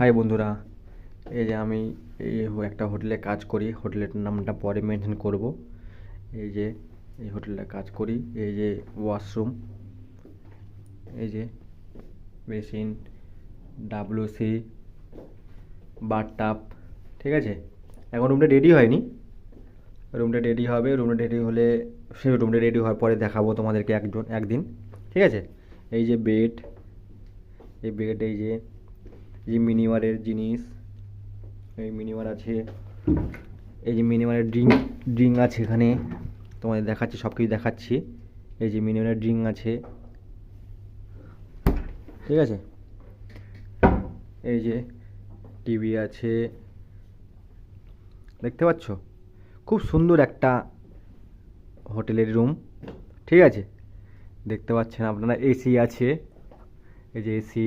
High বন্ধুরা, এই যে আমি এই একটা হোটেলে কাজ করি। হোটেলের নামটা পরে মেনশন করব। এই যে এই হোটেলে কাজ করি। এই যে ওয়াশরুম, এই যে বেসিন, ডাব্লিউসি, বাথটাব, ঠিক আছে। এখন রুমটা রেডি হয়নি, রুমটা রেডি হবে। রুমটা রেডি হলে সেই রুমটা রেডি হওয়ার পরে দেখাবো তোমাদেরকে একদিন, ঠিক আছে। এই যে বেড, এই বেড, এই যে মিনিমারের জিনিস, এই মিনিমার আছে। এই যে মিনিমারের ড্রিঙ্ক আছে এখানে, তোমাদের দেখাচ্ছি, সব কিছু দেখাচ্ছি। এই যে মিনিমারের ড্রিঙ্ক আছে, ঠিক আছে। এই যে টিভি আছে, দেখতে পাচ্ছ। খুব সুন্দর একটা হোটেলের রুম, ঠিক আছে। দেখতে পাচ্ছেন আপনারা। এসি আছে, এই যে এসি,